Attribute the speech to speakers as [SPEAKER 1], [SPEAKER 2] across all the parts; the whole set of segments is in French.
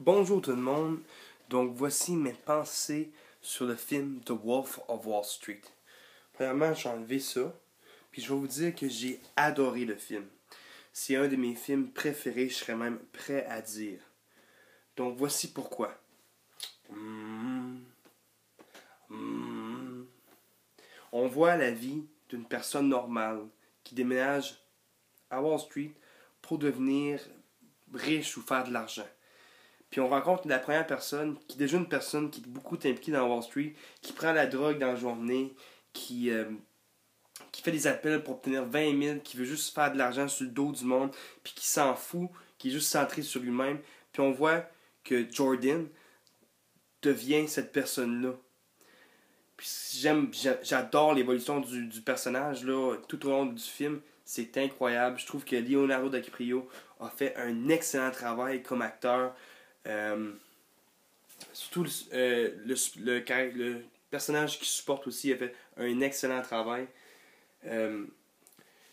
[SPEAKER 1] Bonjour tout le monde, donc voici mes pensées sur le film The Wolf of Wall Street. Premièrement, j'ai enlevé ça, puis je vais vous dire que j'ai adoré le film. C'est un de mes films préférés, je serais même prêt à dire. Donc voici pourquoi. Hmm, hmm. On voit la vie d'une personne normale qui déménage à Wall Street pour devenir riche ou faire de l'argent. Puis on rencontre la première personne, qui est déjà une personne qui est beaucoup impliquée dans Wall Street, qui prend la drogue dans la journée, qui fait des appels pour obtenir 20 000, qui veut juste faire de l'argent sur le dos du monde, puis qui s'en fout, qui est juste centré sur lui-même. Puis on voit que Jordan devient cette personne-là. Puis j'adore l'évolution du personnage là, tout au long du film. C'est incroyable. Je trouve que Leonardo DiCaprio a fait un excellent travail comme acteur. Euh, Surtout le personnage qui supporte aussi a fait un excellent travail. Euh,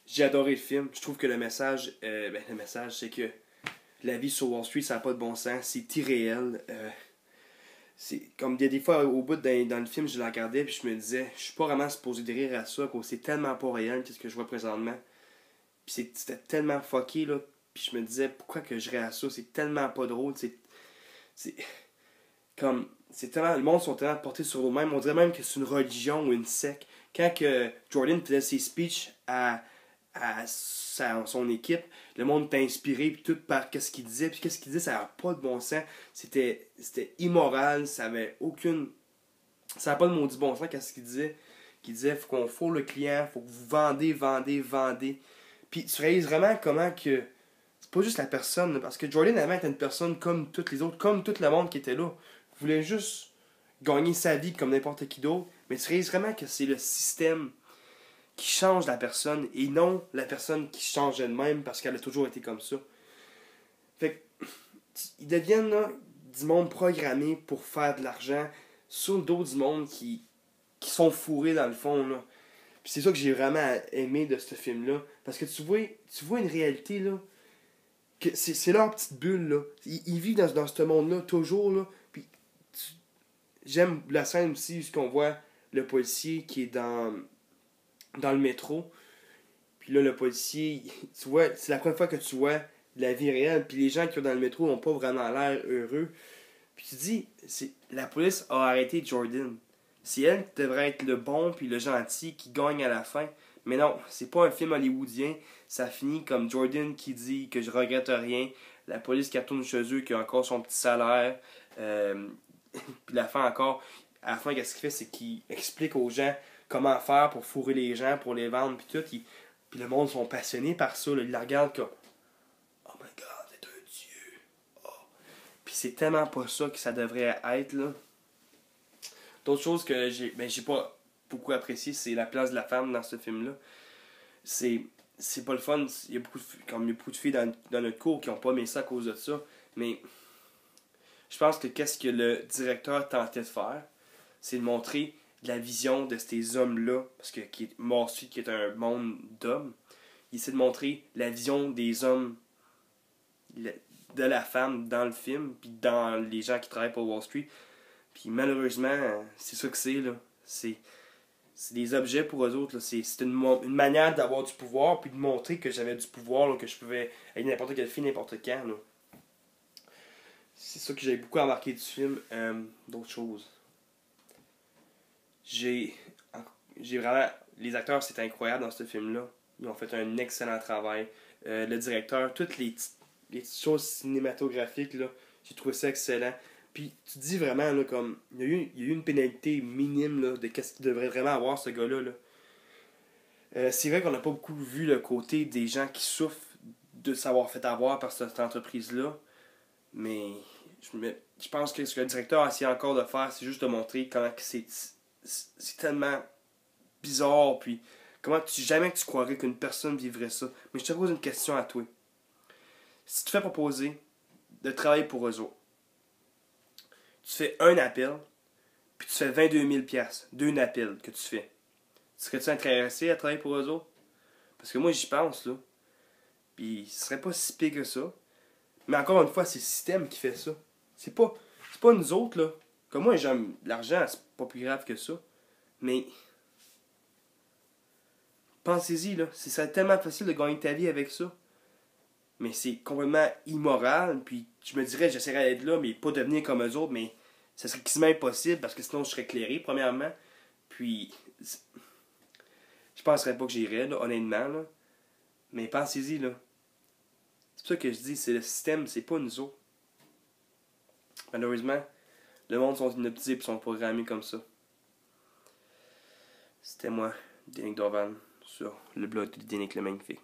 [SPEAKER 1] j'ai adoré le film. Je trouve que le message, c'est que la vie sur Wall Street, ça n'a pas de bon sens. C'est irréel. C'est comme il y a des fois au bout dans le film, je le regardais puis je me disais, je suis pas vraiment supposé de rire à ça, quoi. C'est tellement pas réel qu'est-ce que je vois présentement. Puis c'était tellement fucké là. Puis je me disais, pourquoi que je ris à ça? C'est tellement pas drôle. C'est comme c'est tellement le monde sont tellement portés sur eux-mêmes, on dirait même que c'est une religion ou une secte. Quand que Jordan faisait ses speeches à son équipe, le monde était inspiré puis tout par qu'est-ce qu'il disait, puis qu'est-ce qu'il disait, ça n'a pas de bon sens. C'était immoral, ça n'a pas de maudit bon sens qu'est-ce qu'il disait. Qu'il disait faut qu'on fourre le client, faut que vous vendez. Puis tu réalises vraiment comment que c'est pas juste la personne, parce que Jordan avant était une personne comme toutes les autres, comme tout le monde qui était là. Il voulait juste gagner sa vie comme n'importe qui d'autre, mais tu réalises vraiment que c'est le système qui change la personne et non la personne qui change elle-même parce qu'elle a toujours été comme ça. Fait que, ils deviennent là, du monde programmé pour faire de l'argent sur le dos du monde qui sont fourrés dans le fond. Là. Puis c'est ça que j'ai vraiment aimé de ce film-là. Parce que tu vois une réalité là, que c'est leur petite bulle là. Ils vivent dans ce monde-là toujours là. Puis j'aime la scène aussi où on voit le policier qui est dans le métro. Puis là le policier, tu vois, c'est la première fois que tu vois la vie réelle. Puis les gens qui sont dans le métro n'ont pas vraiment l'air heureux. Puis tu te dis, la police a arrêté Jordan. C'est elle qui devrait être le bon puis le gentil qui gagne à la fin. Mais non, c'est pas un film hollywoodien. Ça finit comme Jordan qui dit que je regrette rien. La police qui retourne chez eux, qui a encore son petit salaire. Puis la fin encore. À la fin, qu'est-ce qu'il fait? C'est qu'il explique aux gens comment faire pour fourrer les gens, pour les vendre, puis tout. Puis le monde sont passionnés par ça. Là. Ils la regardent comme Oh my god, c'est un dieu. Oh. Puis c'est tellement pas ça que ça devrait être. Là. D'autres choses que j'ai pas beaucoup apprécié, c'est la place de la femme dans ce film-là. C'est pas le fun. Il y a beaucoup de filles dans notre cours qui ont pas aimé ça à cause de ça. Mais je pense que qu'est-ce que le directeur tentait de faire, c'est de montrer la vision de ces hommes-là, parce que qui est Wall Street, qui est un monde d'hommes. Il essaie de montrer la vision des hommes, de la femme dans le film, puis dans les gens qui travaillent pour Wall Street. Puis malheureusement, c'est ça que c'est, là. C'est des objets pour eux autres. Là. C'est une manière d'avoir du pouvoir, puis de montrer que j'avais du pouvoir, là, que je pouvais être n'importe quelle fille, n'importe quand. Là. C'est ça que j'ai beaucoup remarqué du film. D'autres choses. J'ai, j'ai vraiment. Les acteurs, c'est incroyable dans ce film-là. Ils ont fait un excellent travail. Le directeur, toutes les petites choses cinématographiques, là, j'ai trouvé ça excellent. Puis tu te dis vraiment, là, comme, il y a eu une pénalité minime là, de qu'est-ce qu'il devrait vraiment avoir, ce gars-là. Là. C'est vrai qu'on n'a pas beaucoup vu le côté des gens qui souffrent de s'avoir fait avoir par cette entreprise-là. Mais je pense que ce que le directeur a essayé encore de faire, c'est juste de montrer comment c'est tellement bizarre. Puis jamais que tu croirais qu'une personne vivrait ça. Mais je te pose une question à toi. Si tu te fais proposer de travailler pour eux autres, tu fais un appel, puis tu fais 22 000 $, deux appels que tu fais. Serais-tu intéressé à travailler pour eux autres? Parce que moi, j'y pense, là. Puis, ce serait pas si pire que ça. Mais encore une fois, c'est le système qui fait ça. C'est pas nous autres, là. Comme moi, j'aime l'argent, c'est pas plus grave que ça. Mais pensez-y, là. Ce serait tellement facile de gagner ta vie avec ça. Mais c'est complètement immoral. Puis je me dirais, j'essaierais d'être là, mais pas devenir comme eux autres. Mais ça serait quasiment impossible parce que sinon je serais éclairé, premièrement. Puis je penserais pas que j'irais, là, honnêtement. Là. Mais pensez-y, là. C'est pour ça que je dis, c'est le système, c'est pas nous autres. Malheureusement, le monde sont hypnotisés et sont programmés comme ça. C'était moi, Dénick Dorval, sur le blog de Dénick le Magnifique.